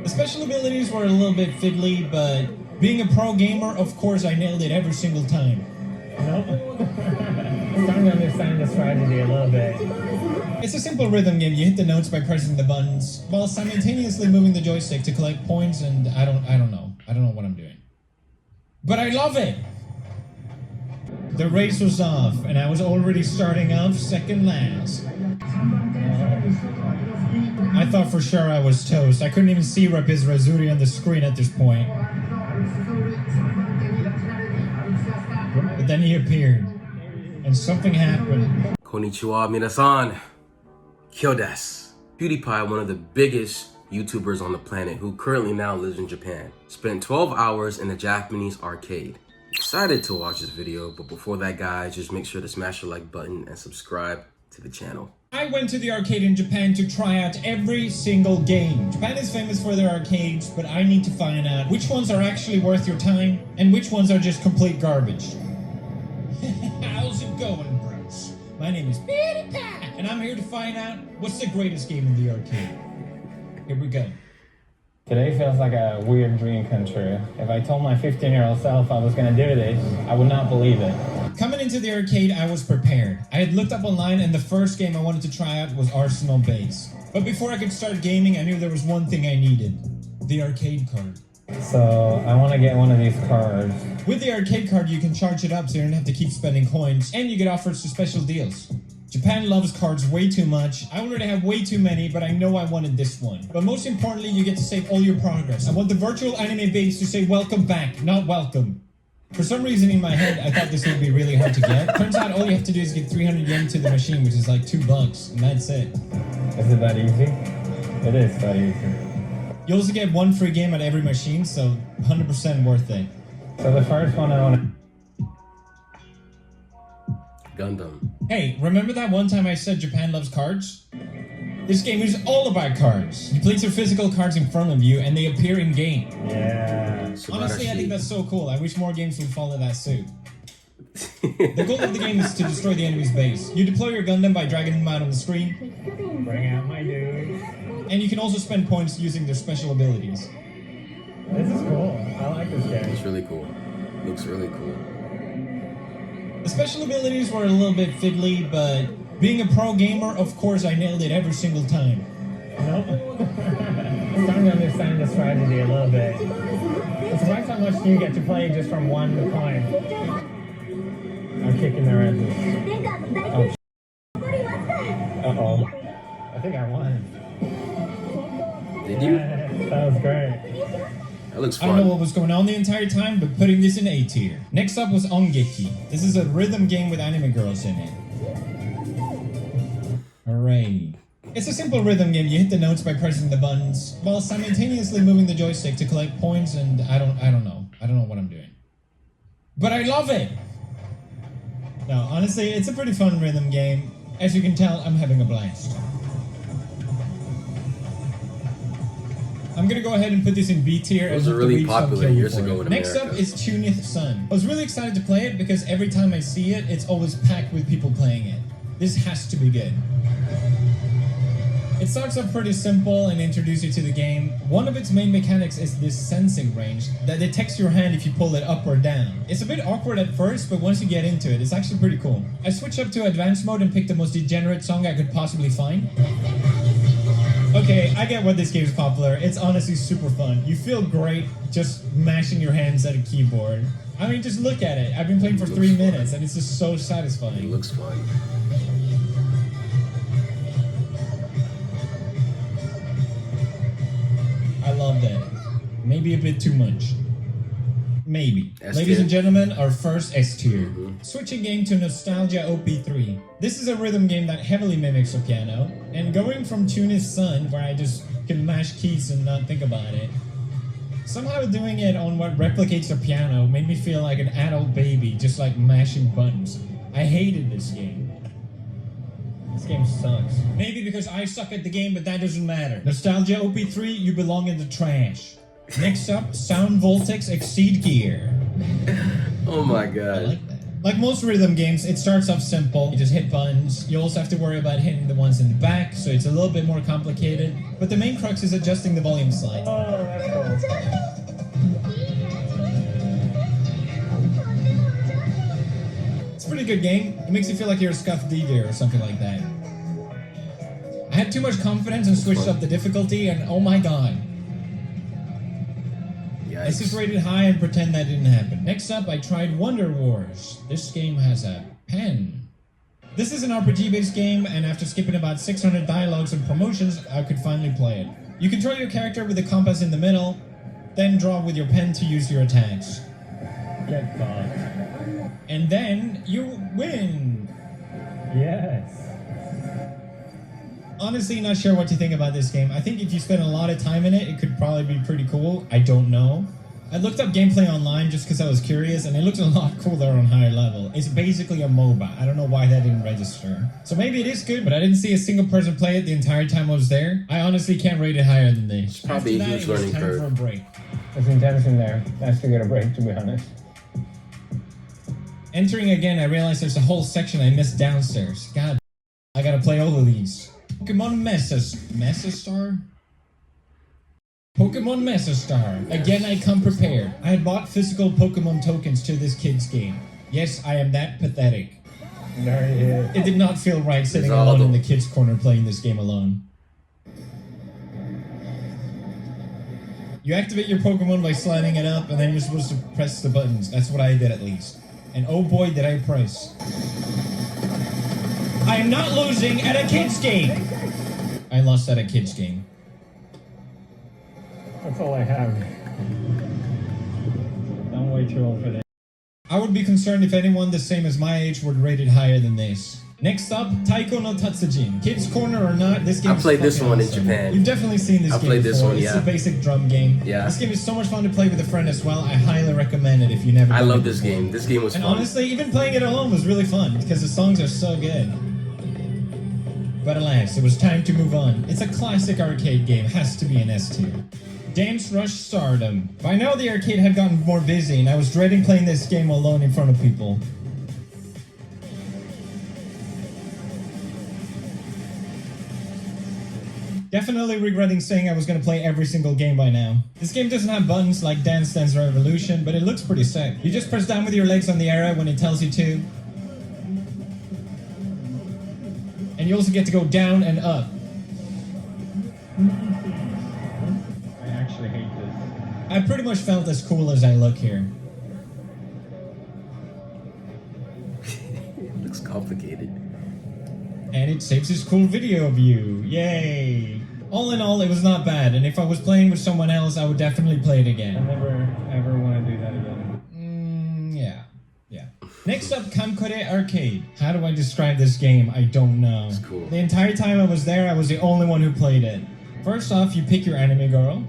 The special abilities were a little bit fiddly, but being a pro gamer, of course, I nailed it every single time. Nope. Starting to understand the strategy a little bit. It's a simple rhythm game. You hit the notes by pressing the buttons while simultaneously moving the joystick to collect points, and I don't know. I don't know what I'm doing. But I love it! The race was off, and I was already starting off second last. I thought for sure I was toast. I couldn't even see Rapis Razuri on the screen at this point. But then he appeared, and something happened. Konnichiwa, minasan. Kyo desu. PewDiePie, one of the biggest YouTubers on the planet who currently now lives in Japan, spent 12 hours in a Japanese arcade. Excited to watch this video, but before that, guys, just make sure to smash the like button and subscribe to the channel. I went to the arcade in Japan to try out every single game. Japan is famous for their arcades, but I need to find out which ones are actually worth your time and which ones are just complete garbage. How's it going, bros? My name is PewDiePie, and I'm here to find out what's the greatest game in the arcade. Here we go. Today feels like a weird dream come true. If I told my 15-year-old self I was gonna do this, I would not believe it. Coming into the arcade, I was prepared. I had looked up online, and the first game I wanted to try out was Arsenal Base. But before I could start gaming, I knew there was one thing I needed: the arcade card. So I want to get one of these cards. With the arcade card, you can charge it up so you don't have to keep spending coins, and you get offers to special deals. Japan loves cards way too much. I already have way too many, but I know I wanted this one. But most importantly, you get to save all your progress. I want the virtual anime babes to say welcome back, not welcome. For some reason in my head, I thought this would be really hard to get. Turns out all you have to do is get 300 yen to the machine, which is like $2, and that's it. Is it that easy? It is that easy. You also get one free game at every machine, so 100% worth it. So the first one I want to... Gundam. Hey, remember that one time I said Japan loves cards? This game is all about cards. You place your physical cards in front of you, and they appear in-game. Yeah. Honestly, I think that's so cool. I wish more games would follow that suit. The goal of the game is to destroy the enemy's base. You deploy your Gundam by dragging them out on the screen. Bring out my dudes. And you can also spend points using their special abilities. This is cool. I like this game. It's really cool. Looks really cool. The special abilities were a little bit fiddly, but being a pro gamer, of course, I nailed it every single time. Nope. Starting to understand the strategy a little bit. It's surprised how much you get to play just from one point. I'm kicking their asses. Oh, uh-oh. I think I won. Did you? That was great. That looks I fun. don't know what was going on the entire time, but putting this in A tier. Next up was Ongeki. This is a rhythm game with anime girls in it. Hooray. It's a simple rhythm game. You hit the notes by pressing the buttons while simultaneously moving the joystick to collect points, and I don't know. I don't know what I'm doing. But I love it! No, honestly, it's a pretty fun rhythm game. As you can tell, I'm having a blast. I'm gonna go ahead and put this in B tier. It was really popular years ago in America. Next up is Tunith Sun. I was really excited to play it because every time I see it, it's always packed with people playing it. This has to be good. It starts off pretty simple and introduces you to the game. One of its main mechanics is this sensing range that detects your hand if you pull it up or down. It's a bit awkward at first, but once you get into it, it's actually pretty cool. I switched up to advanced mode and picked the most degenerate song I could possibly find. Okay, I get why this game is popular. It's honestly super fun. You feel great just mashing your hands at a keyboard. I mean, just look at it. I've been playing for 3 minutes and it's just so satisfying. It looks fun. I love that. Maybe a bit too much. Maybe. S-tier. Ladies and gentlemen, our first S tier. Switching game to Nostalgia OP3. This is a rhythm game that heavily mimics a piano, and going from Tunith Sun, where I just can mash keys and not think about it, somehow doing it on what replicates a piano made me feel like an adult baby, just like mashing buttons. I hated this game. This game sucks. Maybe because I suck at the game, but that doesn't matter. Nostalgia OP3, you belong in the trash. Next up, Sound Voltex Exceed Gear. Oh my I god. like that. Like most rhythm games, it starts off simple. You just hit buttons. You also have to worry about hitting the ones in the back, so it's a little bit more complicated. But the main crux is adjusting the volume slide. pretty good game. It makes you feel like you're a scuffed DJ or something like that. I had too much confidence and switched up the difficulty, and oh my god. Yikes. Let's just rate it high and pretend that didn't happen. Next up, I tried Wonder Wars. This game has a pen. This is an RPG-based game, and after skipping about 600 dialogues and promotions, I could finally play it. You control your character with the compass in the middle, then draw with your pen to use your attacks. Get caught. And then you win! Yes. Honestly, not sure what to think about this game. I think if you spend a lot of time in it, it could probably be pretty cool. I don't know. I looked up gameplay online just because I was curious, and it looks a lot cooler on higher level. It's basically a MOBA. I don't know why that didn't register. So maybe it is good, but I didn't see a single person play it the entire time I was there. I honestly can't rate it higher than this. Probably a huge learning curve. For a break. There's intense in there. Nice to get a break, to be honest. Entering again, I realized there's a whole section I missed downstairs. God, I gotta play all of these. Pokemon Mesastar? Pokemon Mesastar. Again, I come prepared. I had bought physical Pokemon tokens to this kid's game. Yes, I am that pathetic. There he is. It did not feel right sitting alone in the kids' corner playing this game alone. You activate your Pokemon by sliding it up, and then you're supposed to press the buttons. That's what I did, at least. And oh boy, did I press. I am not losing at a kids' game! I lost at a kids' game. That's all I have. I'm way too old for that. I would be concerned if anyone the same as my age would rate it higher than this. Next up, Taiko no Tatsujin. Kids Corner or not, this game I played this one in awesome. Japan. You've definitely seen this game played this before. one, It's yeah. a basic drum game. Yeah. This game is so much fun to play with a friend as well. I highly recommend it if you never I played love it this before. game. This game was And fun. honestly, even playing it alone was really fun because the songs are so good. But alas, it was time to move on. It's a classic arcade game, has to be an S tier. Dance Rush Stardom. By now the arcade had gotten more busy and I was dreading playing this game alone in front of people. Definitely regretting saying I was going to play every single game by now. This game doesn't have buttons like Dance Dance Revolution, but it looks pretty sick. You just press down with your legs on the arrow when it tells you to. And you also get to go down and up. I actually hate this. I pretty much felt as cool as I look here. It looks complicated. And it saves this cool video of you. Yay! All in all, it was not bad, and if I was playing with someone else, I would definitely play it I again. never ever want to do that again. Yeah. Next up, Kamkore Arcade. How do I describe this game? I don't know. It's cool. The entire time I was there, I was the only one who played it. First off, you pick your anime girl.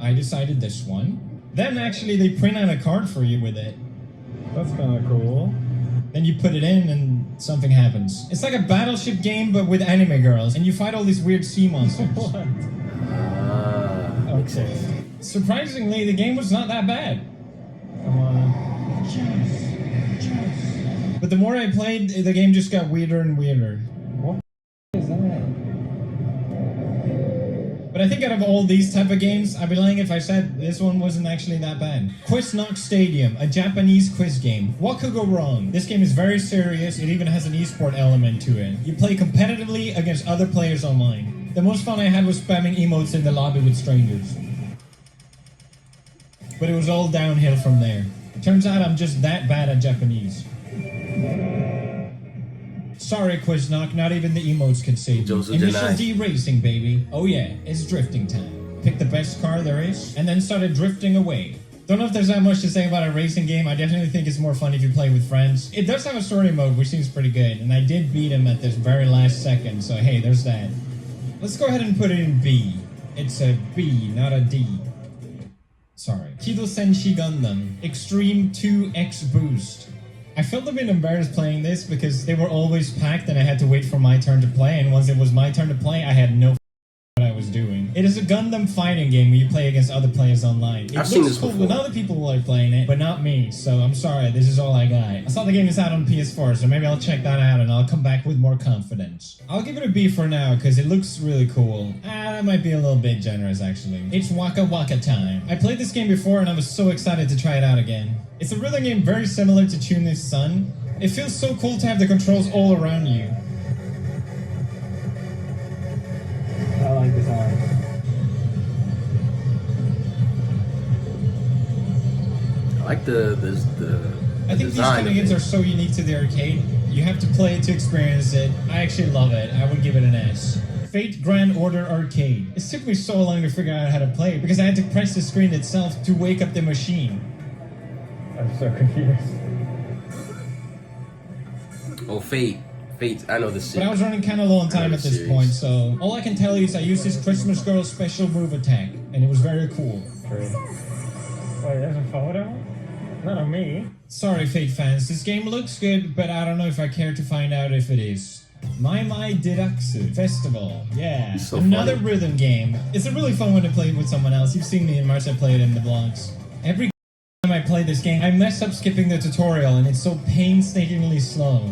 I decided this one. Then actually, they print out a card for you with it. That's kind of cool. Then you put it in and something happens. It's like a battleship game, but with anime girls, and you fight all these weird sea monsters. What? Okay. Surprisingly, the game was not that bad. Come on. But the more I played, the game just got weirder and weirder. What is that? But I think out of all these type of games, I'd be lying if I said this one wasn't actually that bad. Quiz Knock Stadium, a Japanese quiz game. What could go wrong? This game is very serious, it even has an esport element to it. You play competitively against other players online. The most fun I had was spamming emotes in the lobby with strangers. But it was all downhill from there. Turns out I'm just that bad at Japanese. Sorry, Quizknock, not even the emotes can save you. Initial D racing, baby. Oh yeah, it's drifting time. Pick the best car there is, and then started drifting away. Don't know if there's that much to say about a racing game. I definitely think it's more fun if you play with friends. It does have a story mode, which seems pretty good, and I did beat him at this very last second, so hey, there's that. Let's go ahead and put it in B. It's a B, not a D. Sorry. Kido Senshi Gundam Extreme 2X Boost. I felt a bit embarrassed playing this because they were always packed and I had to wait for my turn to play, and once it was my turn to play, I had no what I was doing. It is a Gundam fighting game where you play against other players online. It I've seen looks this cool before. when other people are playing it, but not me, so I'm sorry, this is all I got. I saw the game is out on PS4, so maybe I'll check that out and I'll come back with more confidence. I'll give it a B for now because it looks really cool. That might be a little bit generous actually. It's Waka Waka time. I played this game before and I was so excited to try it out again. It's a rhythm game very similar to Tuni's Sun, It feels so cool to have the controls all around you. I like this one. I like the I think these design kind of of games it. are so unique to the arcade. You have to play it to experience it. I actually love it. I would give it an S. Fate Grand Order Arcade. It took me so long to figure out how to play it because I had to press the screen itself to wake up the machine. I'm so confused. Oh, Fate. I know this. But I was running kind of low on time at this series. point, so all I can tell you is I used this Christmas Girl special move attack, and it was very cool. Wait, there's a photo? Not of me. Sorry, Fate fans, this game looks good, but I don't know if I care to find out if it is. Mai Diraksu Festival, yeah. So Another funny. rhythm game. It's a really fun one to play with someone else. You've seen me and Marcia play it in the vlogs. Every time I play this game, I mess up skipping the tutorial, and it's so painstakingly slow.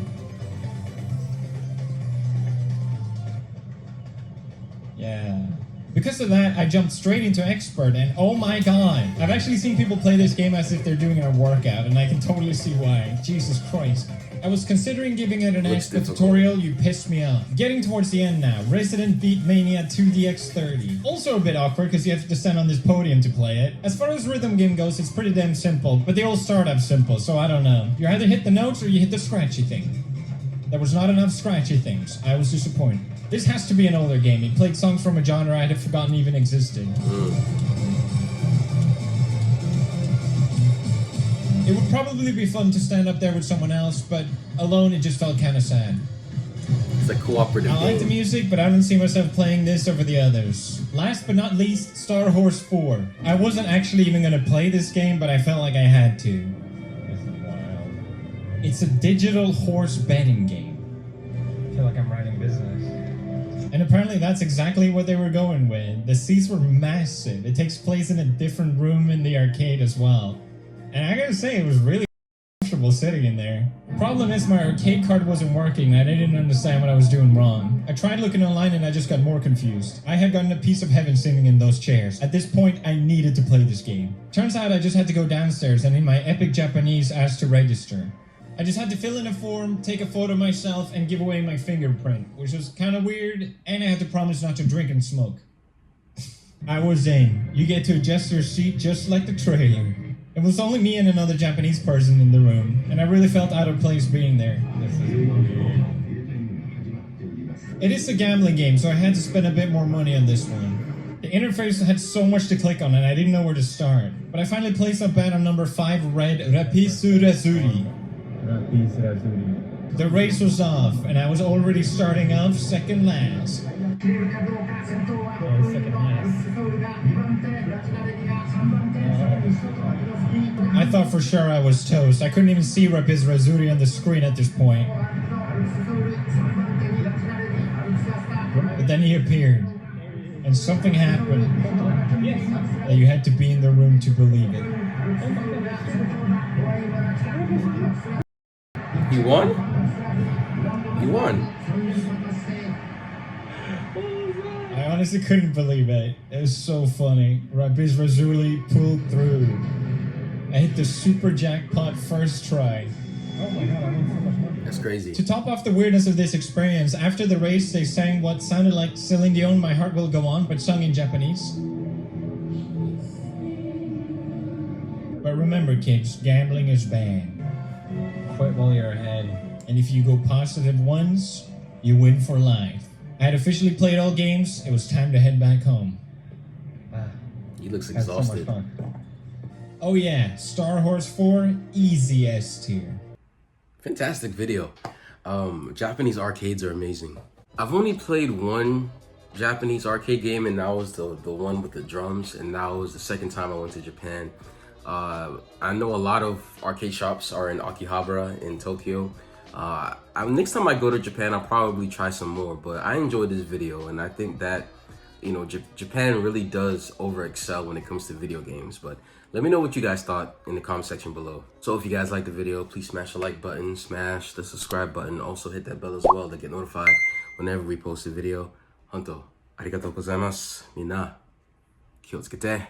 Yeah. Because of that, I jumped straight into Expert, and oh my god! I've actually seen people play this game as if they're doing a workout, and I can totally see why. Jesus Christ. I was considering giving it an Looks S, but difficult. tutorial, you pissed me off. Getting towards the end now. Resident Beat Mania 2DX30. Also a bit awkward because you have to stand on this podium to play it. As far as rhythm game goes, it's pretty damn simple, but they all start up simple, so I don't know. You either hit the notes or you hit the scratchy thing. There was not enough scratchy things. I was disappointed. This has to be an older game. It played songs from a genre I'd have forgotten even existed. It would probably be fun to stand up there with someone else, but alone it just felt kind of sad. It's a cooperative I like the game. music, but I don't see myself playing this over the others. Last but not least, Star Horse 4. I wasn't actually even going to play this game, but I felt like I had to. This is wild. It's a digital horse betting game. I feel like I'm running business. And apparently that's exactly what they were going with. The seats were massive. It takes place in a different room in the arcade as well. And I gotta say, it was really comfortable sitting in there. Problem is my arcade card wasn't working and I didn't understand what I was doing wrong. I tried looking online and I just got more confused. I had gotten a piece of heaven sitting in those chairs. At this point, I needed to play this game. Turns out I just had to go downstairs and in my epic Japanese asked to register. I just had to fill in a form, take a photo of myself, and give away my fingerprint, which was kind of weird, and I had to promise not to drink and smoke. I was in. You get to adjust your seat just like the trailer. It was only me and another Japanese person in the room, and I really felt out of place being there. This is weird. It is a gambling game, so I had to spend a bit more money on this one. The interface had so much to click on, and I didn't know where to start. But I finally placed a bet on number 5 red Rapisu Razuri. The race was off, and I was already starting off second last. Second last. I thought for sure I was toast. I couldn't even see Rapiz Razuri on the screen at this point. But then he appeared, and something happened that you had to be in the room to believe it. He won? He won. I honestly couldn't believe it. It was so funny. Rapiz Razuli pulled through. I hit the super jackpot first try. Oh my god, I won so much money. That's crazy. To top off the weirdness of this experience, after the race they sang what sounded like Celine Dion, My Heart Will Go On, but sung in Japanese. But remember kids, gambling is bad. Quit while you're ahead. And if you go positive once, you win for life. I had officially played all games, it was time to head back home. He looks Had so much exhausted. fun. Oh yeah, Star Horse 4, easy S tier. Fantastic video. Japanese arcades are amazing. I've only played one Japanese arcade game, and that was the one with the drums, and that was the second time I went to Japan. I know a lot of arcade shops are in Akihabara in Tokyo. Next time I go to Japan, I'll probably try some more, but I enjoyed this video, and I think that, you know, Japan really does over excel when it comes to video games. But let me know what you guys thought in the comment section below. So if you guys like the video, please smash the like button, smash the subscribe button, also hit that bell as well to get notified whenever we post a video. Honto, arigatou gozaimasu. Minna, kiyotsukete.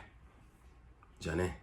Ja ne.